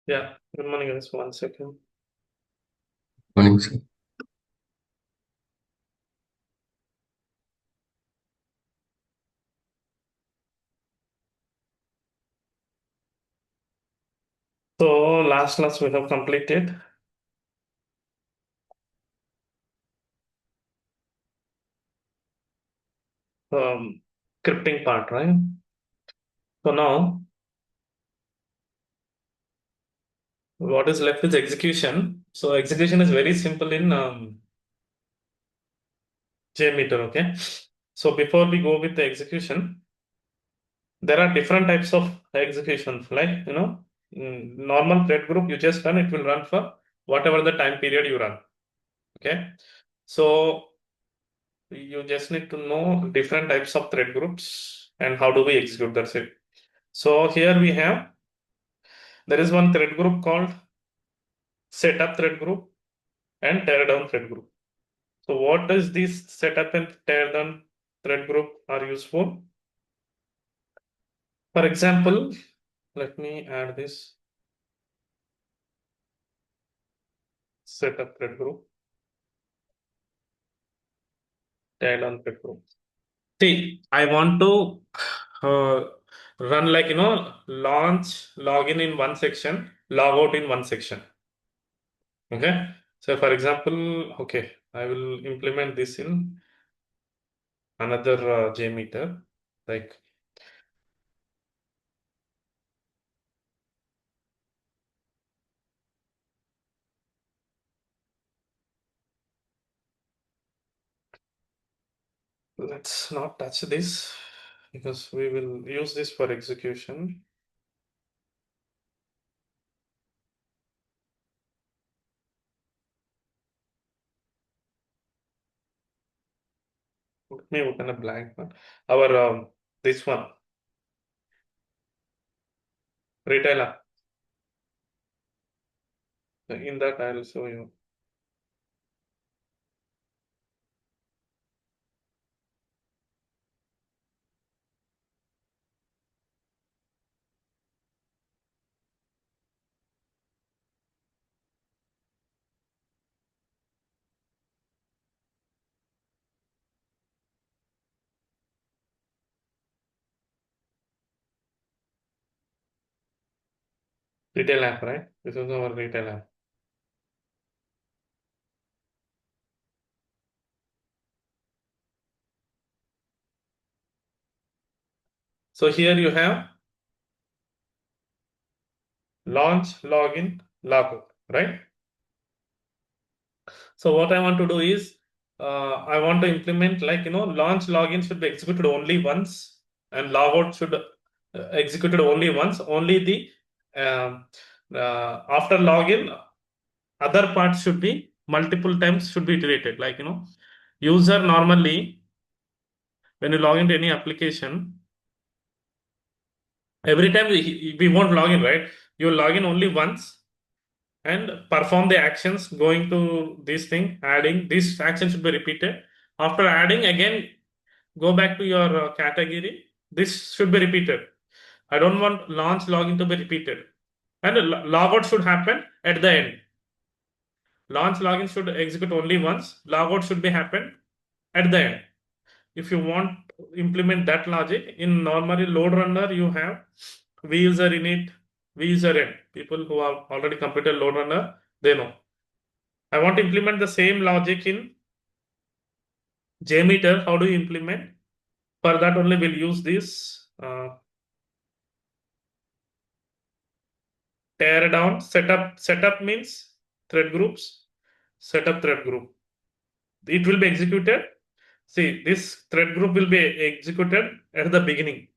Yeah, good morning, guys. 1 second. Morning, sir. So, last class we have completed um, scripting part, right? So now, what is left is execution. So, execution is very simple in Jmeter, okay? So, before we go with the execution, there are different types of executions, like, normal thread group you just run, it will run for whatever the time period you run, okay? So, you just need to know different types of thread groups and how do we execute, that's it. So here we have, there is one thread group called setup thread group and tear down thread group. So what does this setup and tear down thread group are used for? For example, let me add this setup thread group, tear down thread group. See, I want to run like, launch, login in one section, log out in one section. Okay. So for example, okay, I will implement this in another JMeter. Like, let's not touch this because we will use this for execution. Let me open a blank one. Our this one, retail app. In that, I'll show you. Retail app, right? This is our retail app. So here you have launch, login, logout, right? So what I want to do is, I want to implement like, launch login should be executed only once and logout should executed only once. Only the after login, other parts should be multiple times should be iterated. Like, user normally when you log into any application, every time we won't log in, right? You log in only once and perform the actions going to this thing, adding this action should be repeated. After adding again, go back to your category. This should be repeated. I don't want launch login to be repeated. And logout should happen at the end. Launch login should execute only once. Logout should be happen at the end. If you want to implement that logic in normally load runner, you have v user init, v user end. People who have already completed load runner, they know. I want to implement the same logic in Jmeter. How do you implement? For that only we'll use this tear down setup. Setup means thread groups. Setup thread group. It will be executed. See, this thread group will be executed at the beginning,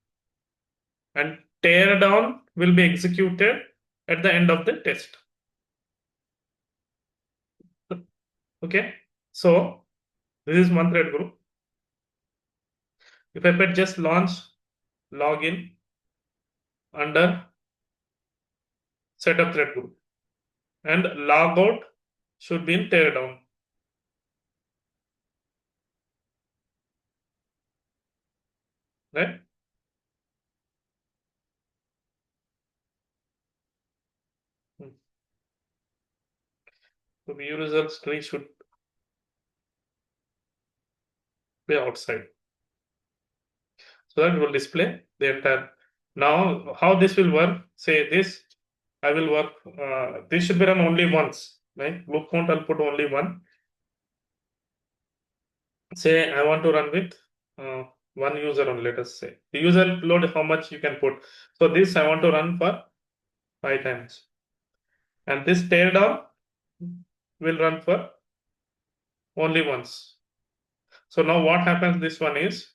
and tear down will be executed at the end of the test. Okay. So this is one thread group. If I put just launch login under setup thread group and logout should be in tear down, right? Hmm. So view results tree should be outside. So that will display the entire. Now, how this will work? Say this, I will work. This should be run only once. Right? Loop count, I'll put only one. Say I want to run with one user only. Let us say the user load how much you can put. So this I want to run for 5 times, and this tear down will run for only once. So now what happens? This one is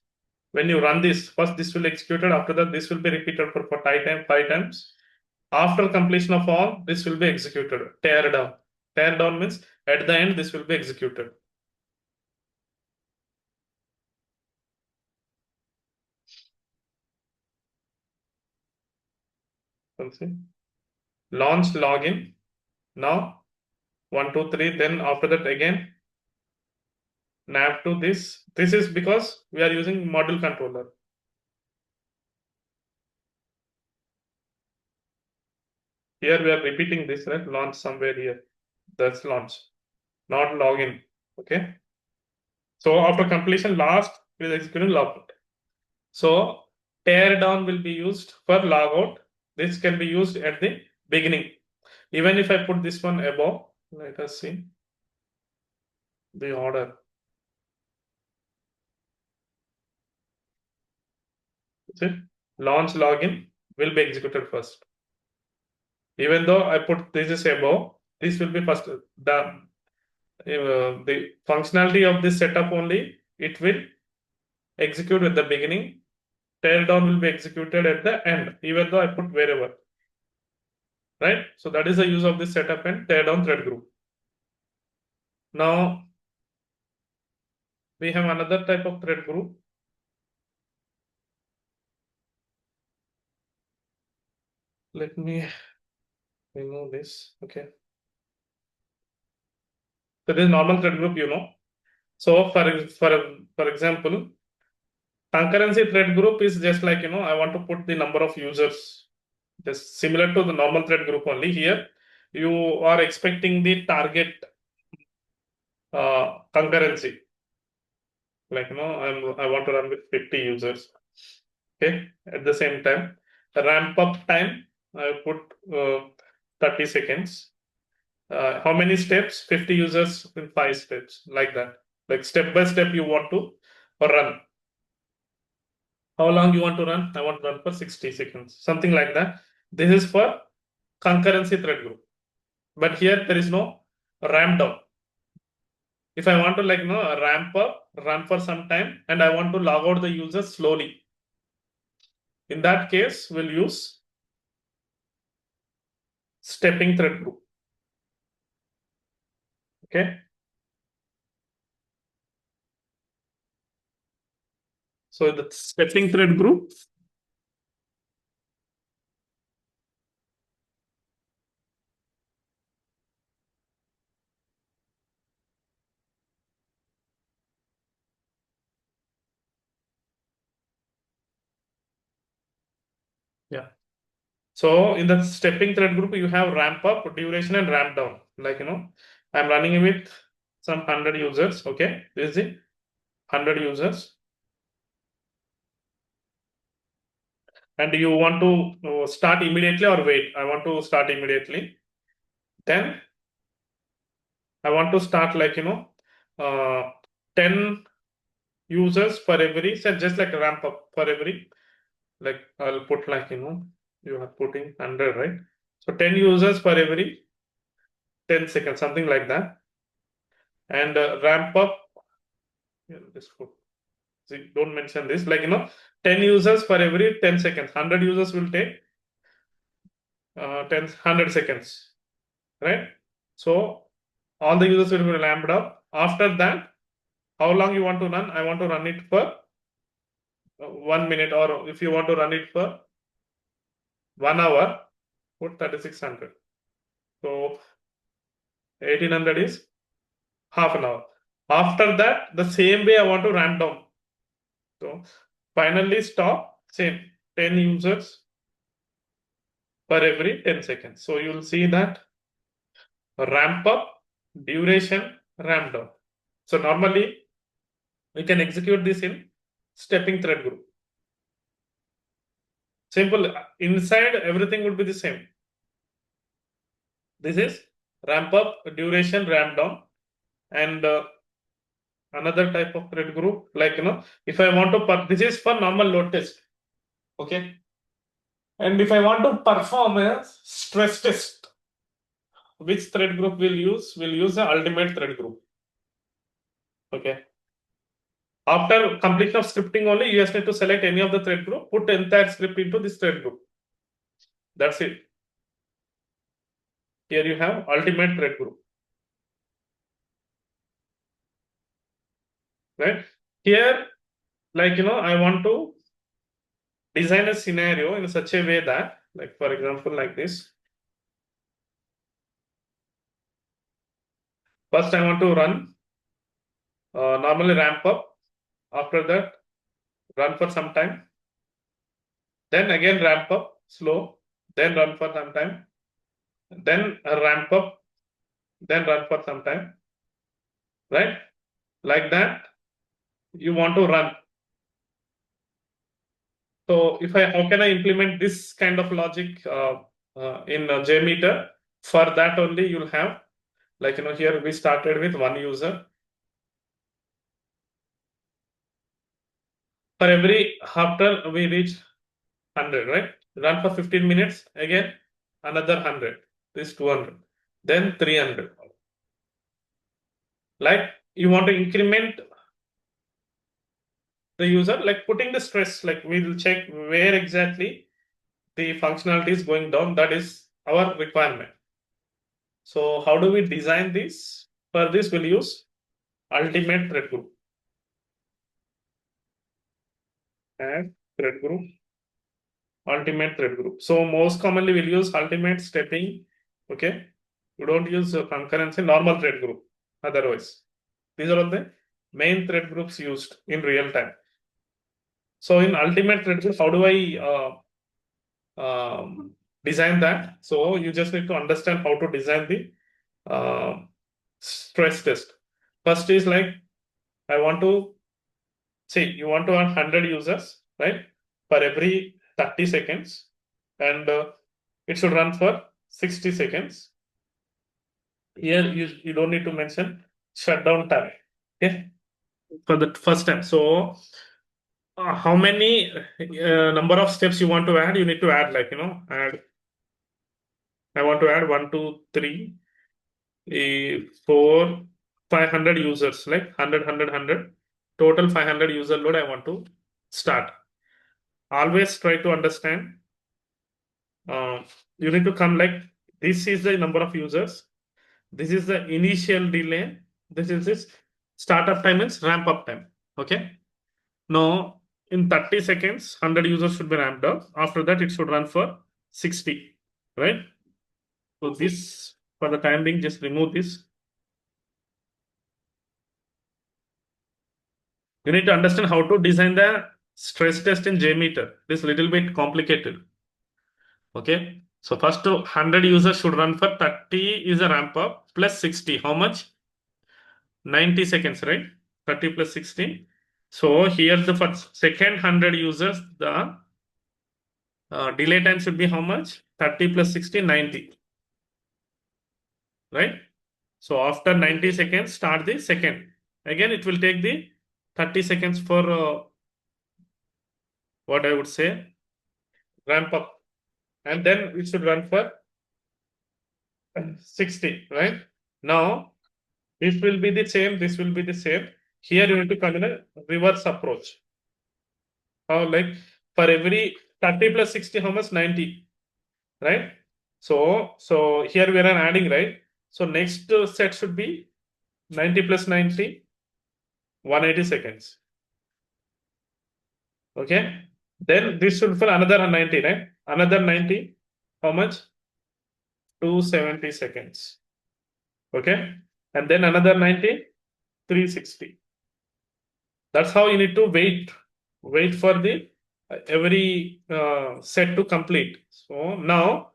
when you run this first, this will executed. After that, this will be repeated for 5 times. After completion of all, this will be executed. Tear down. Tear down means at the end this will be executed. Let's see. Launch login. Now 1, 2, 3. Then after that again nav to this. This is because we are using module controller. Here we are repeating this, right? Launch somewhere here. That's launch, not login. Okay. So after completion, last is executing logout. So tear down will be used for logout. This can be used at the beginning. Even if I put this one above, let us see the order. See, launch login will be executed first. Even though I put this is above, this will be first. The functionality of this setup only, it will execute at the beginning. Tear down will be executed at the end, even though I put wherever. Right? So that is the use of this setup and tear down thread group. Now we have another type of thread group. Let me remove this. Okay. So this is normal thread group, you know. So for example, concurrency thread group is just like, you know, I want to put the number of users, just similar to the normal thread group only. Here you are expecting the target concurrency. Like, you know, I want to run with 50 users. Okay. At the same time, the ramp up time I put 30 seconds. How many steps? 50 users in 5 steps, like that. Like step by step you want to run. How long you want to run? I want to run for 60 seconds, something like that. This is for concurrency thread group. But here there is no ramp down. If I want to, like, you know, ramp up, run for some time, and I want to log out the user slowly, in that case, we'll use stepping thread group. Okay. So the stepping thread group. Yeah. So in the stepping thread group, you have ramp up, duration, and ramp down. Like, you know, I'm running with some 100 users. Okay. This is the 100 users. And you want to start immediately or wait? I want to start immediately. Then I want to start, like, you know, 10 users for every, so just like a ramp up for every, like I'll put, like, you know, you are putting 100, right? So 10 users for every 10 seconds, something like that. And ramp up, yeah, this put, see, don't mention this, like, you know, 10 users for every 10 seconds. 100 users will take 100 seconds, right? So all the users will be ramped up. After that, how long you want to run? I want to run it for 1 minute, or if you want to run it for 1 hour, put 3600. So 1800 is half an hour. After that, the same way I want to ramp down. So finally stop, same 10 users per every 10 seconds. So you'll see that ramp up, duration, ramp down. So normally we can execute this in stepping thread group. Simple. Inside everything would be the same. This is ramp up, duration, ramp down, and another type of thread group. Like if I want to, this is for normal load test. Okay. And if I want to perform a stress test, which thread group will use? We'll use the ultimate thread group. Okay. After completion of scripting only, you just need to select any of the thread group, put entire script into this thread group. That's it. Here you have ultimate thread group. Right? Here, like I want to design a scenario in such a way that, like for example, like this. First, I want to run, normally ramp up. After that, run for some time. Then again ramp up, slow. Then run for some time. Then ramp up. Then run for some time. Right? Like that, you want to run. So how can I implement this kind of logic in Jmeter? For that only you'll have, like here we started with one user. For every after we reach 100, right? Run for 15 minutes, again another 100. This 200, then 300. Like you want to increment the user, like putting the stress, like we will check where exactly the functionality is going down. That is our requirement. So how do we design this? For this, we'll use ultimate thread group. Add thread group, ultimate thread group. So most commonly we'll use ultimate stepping. Okay. We don't use concurrency, normal thread group. Otherwise, these are all the main thread groups used in real time. So in ultimate thread group, how do I design that? So you just need to understand how to design the stress test. First is like, I want to see, you want to have 100 users, right? For every 30 seconds, and it should run for 60 seconds. Here you don't need to mention shutdown time. Okay, for the first time. So how many number of steps you want to add? You need to add, like add. I want to add 1, 2, 3, 4, 500 users, like 100. Total 500 user load I want to start. Always try to understand. You need to come like this is the number of users. This is the initial delay. This is this startup time is ramp up time. Okay. Now in 30 seconds, 100 users should be ramped up. After that, it should run for 60. Right. So this, for the time being, just remove this. You need to understand how to design the stress test in Jmeter. This is a little bit complicated. Okay. So first 100 users should run for 30 is a ramp up plus 60. How much? 90 seconds, right? 30 plus 60. So here the first second 100 users, the delay time should be how much? 30 plus 60, 90. Right? So after 90 seconds, start the second. Again, it will take the 30 seconds for what I would say ramp up. And then it should run for 60, right? Now, this will be the same, this will be the same. Here you need to come in a reverse approach. How, like for every 30 plus 60, how much? 90, right? So here we are adding, right? So next set should be 90 plus 90, 180 seconds. Okay. Then this should for another 90, right? Another 90, how much? 270 seconds. Okay. And then another 90, 360. That's how you need to wait for the every set to complete. So now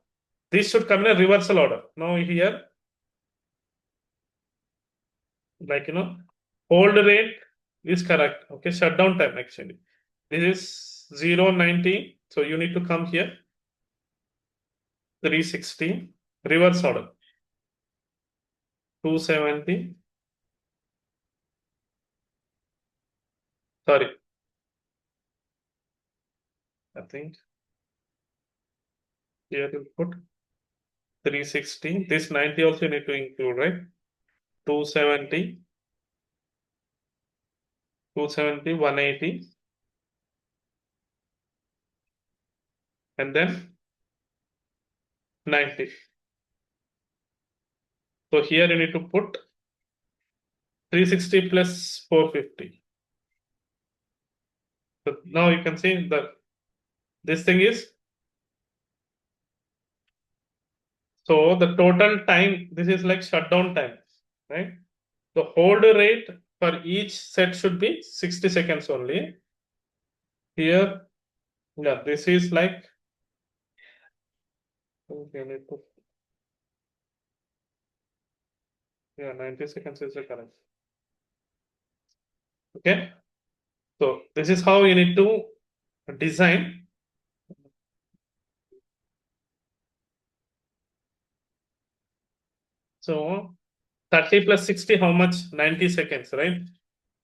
This should come in a reversal order. Now here, like hold rate is correct. Okay, shutdown time actually. This is 090. So you need to come here. 360. Reverse order. 270. Sorry. I think here you put 360. This 90 also you need to include, right? 270. 270, 180. And then 90. So here you need to put 360 plus 450. So now you can see that this thing is, so the total time, this is like shutdown time, right? The hold rate for each set should be 60 seconds only. Here, yeah, this is like, okay, yeah, 90 seconds is the correct. Okay, so this is how you need to design. So 30 plus 60, how much? 90 seconds, right?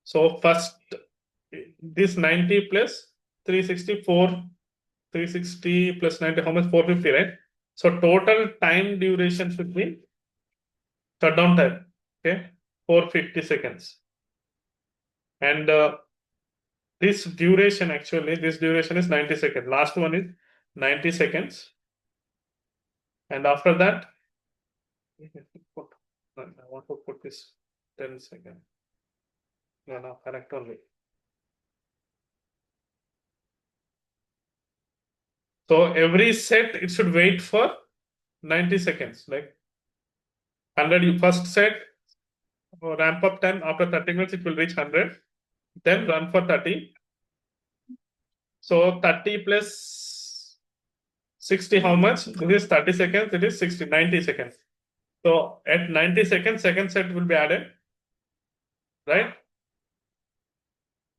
So first, this 90 plus 364, 360 plus 90, how much? 450, right? So total time duration should be shutdown time, okay? 450 seconds. And this duration actually, this duration is 90 seconds. Last one is 90 seconds. And after that, I want to put this 10 seconds. No, correct only. So every set, it should wait for 90 seconds. Like 100, you first set, ramp up time, after 30 minutes, it will reach 100. Then run for 30. So 30 plus 60, how much? This is 30 seconds, it is 60, 90 seconds. So at 90 seconds, second set will be added, right?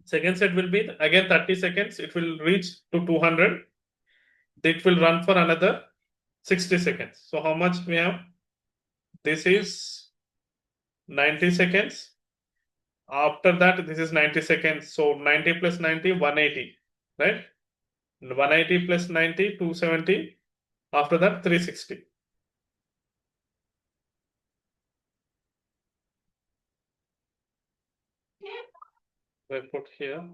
Second set will be again 30 seconds, it will reach to 200. It will run for another 60 seconds. So how much we have? This is 90 seconds. After that, this is 90 seconds. So 90 plus 90, 180, right? 180 plus 90, 270. After that, 360. I put here.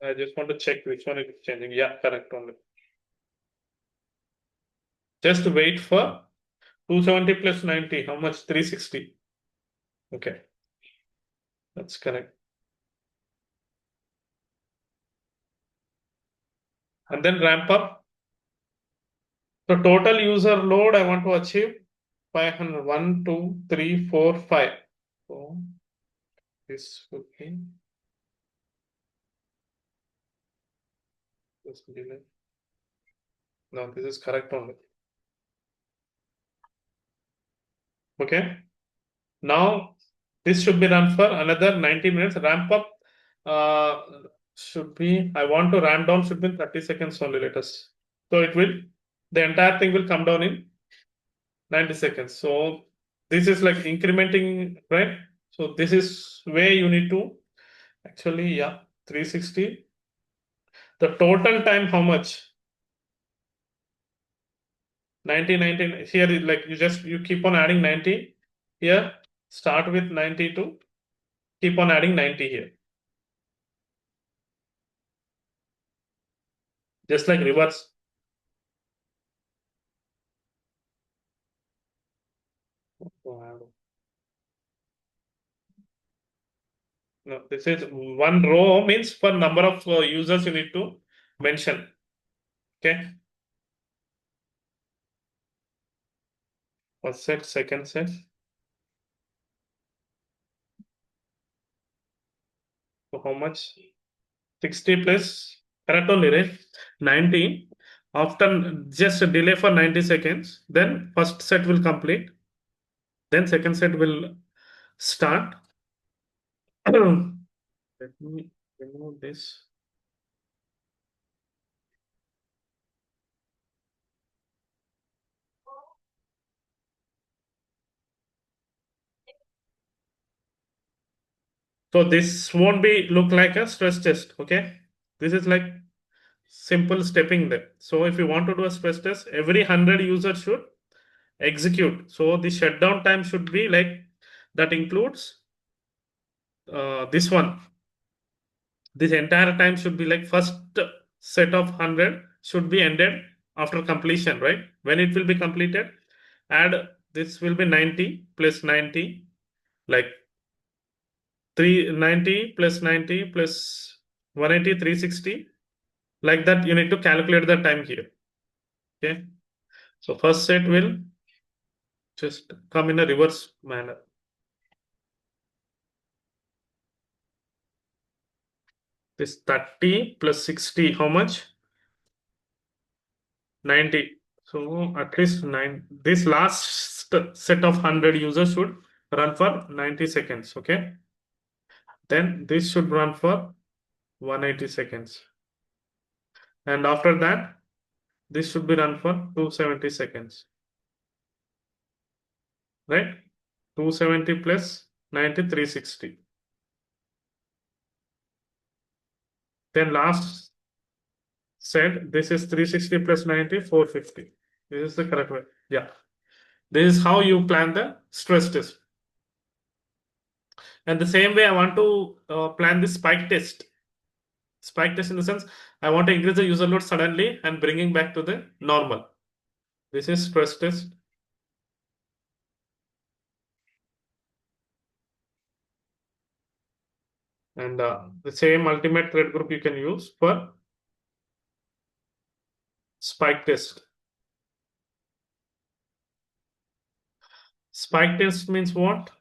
I just want to check which one is changing. Yeah, correct only. Just wait for 270 plus 90. How much? 360. Okay, that's correct. And then ramp up. So total user load I want to achieve 500. 1, 2, 3, 4, 5. So this would be this delay. No, this is correct only. Okay. Now this should be run for another 90 minutes. Ramp up should be, I want to ramp down should be 30 seconds only, let us. So it will, the entire thing will come down in 90 seconds. So this is like incrementing, right? So this is where you need to actually, yeah, 360. The total time, how much? 90, 90. Here, like you keep on adding 90 here. Start with 92. Keep on adding 90 here. Just like reverse. No, this is one row means for number of users you need to mention. Okay. First set, second set. So how much? 60 plus correct only, right? 90. After just a delay for 90 seconds, then first set will complete, then second set will start. Let me remove this. So this won't be look like a stress test. Okay, this is like simple stepping there. So if you want to do a stress test, every 100 users should execute. So the shutdown time should be like that includes this one. This entire time should be like first set of 100 should be ended after completion, right? When it will be completed, add this will be 90 plus 90, like 390 plus 90 plus 180, 360. Like that, you need to calculate the time here. Okay. So first set will just come in a reverse manner. This 30 plus 60, how much? 90. So at least nine. This last set of 100 users should run for 90 seconds. Okay. Then this should run for 180 seconds. And after that, this should be run for 270 seconds. Right? 270 plus 90, 360. Then last set, this is 360 plus 90, 450. This is the correct way. Yeah. This is how you plan the stress test. And the same way, I want to plan the spike test. Spike test in the sense, I want to increase the user load suddenly and bringing back to the normal. This is stress test. And the same ultimate thread group you can use for spike test. Spike test means what?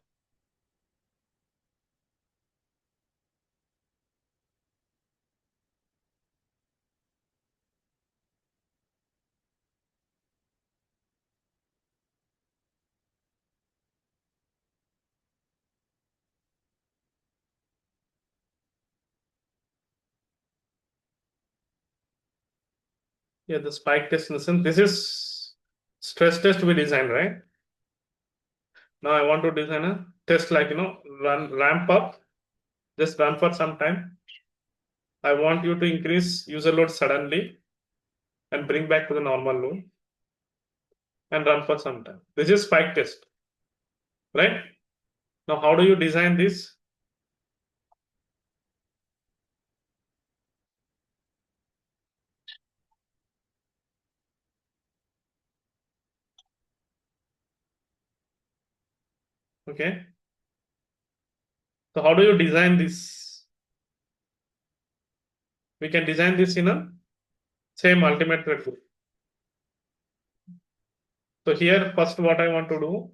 Yeah, the spike test in the sense, this is stress test we designed, right? Now I want to design a test like, run ramp up, just run for some time. I want you to increase user load suddenly and bring back to the normal load and run for some time. This is spike test, right? Now, how do you design this? Okay. So, how do you design this? We can design this in a same ultimate thread group. So, here, first, what I want to do,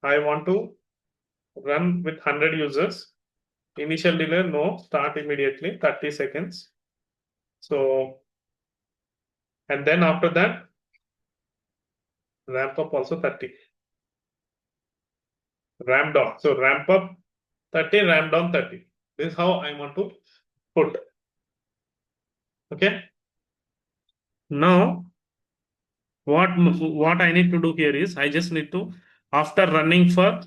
I want to run with 100 users. Initial delay, no, start immediately, 30 seconds. So, and then after that, ramp up also 30. Ramp down. So, ramp up 30, ramp down 30. This is how I want to put. Okay. Now, what I need to do here is I just need to, after running for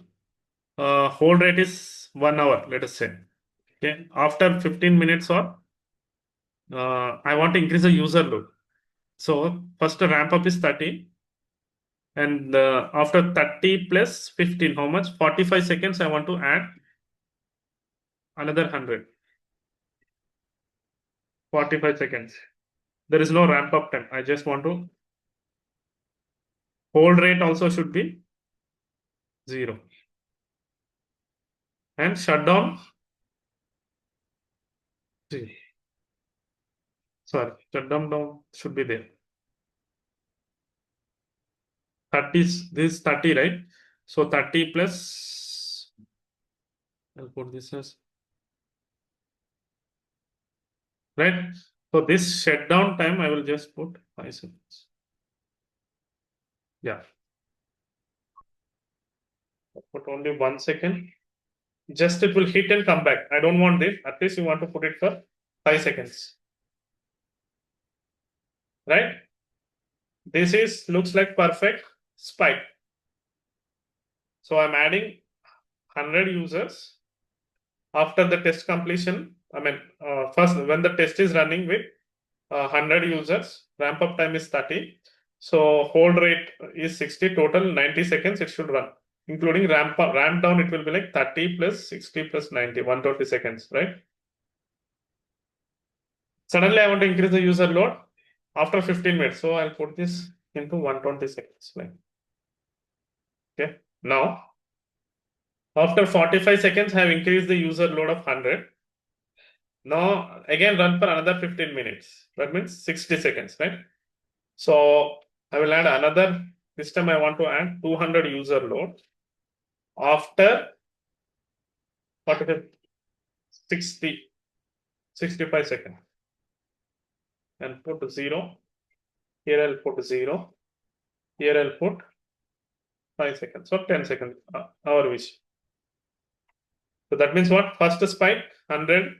hold rate is 1 hour, let us say. Okay. After 15 minutes or I want to increase the user load. So first the ramp up is 30. And after 30 plus 15, how much? 45 seconds, I want to add another 100. 45 seconds. There is no ramp up time. I just want to hold rate also should be 0. And shutdown 0. Sorry, shutdown should be there. 30 this 30, right? So 30 plus, I'll put this as, right? So this shutdown time, I will just put 5 seconds. Yeah. Put only 1 second. Just it will hit and come back. I don't want this. At least you want to put it for 5 seconds. Right? This is looks like perfect spike. So I'm adding 100 users after the test completion. I mean, first when the test is running with 100 users, ramp up time is 30. So hold rate is 60, total 90 seconds it should run. Including ramp up, ramp down, it will be like 30 plus 60 plus 90, 120 seconds, right? Suddenly I want to increase the user load after 15 minutes. So I'll put this into 120 seconds. Like, okay. Now, after 45 seconds, I have increased the user load of 100. Now, again, run for another 15 minutes. That means 60 seconds, right? So I will add another. This time I want to add 200 user load after 45, 60, 65 seconds. And put 0. Here I'll put 0. Here I'll put 5 seconds or 10 seconds, our wish. So that means what? First spike 100,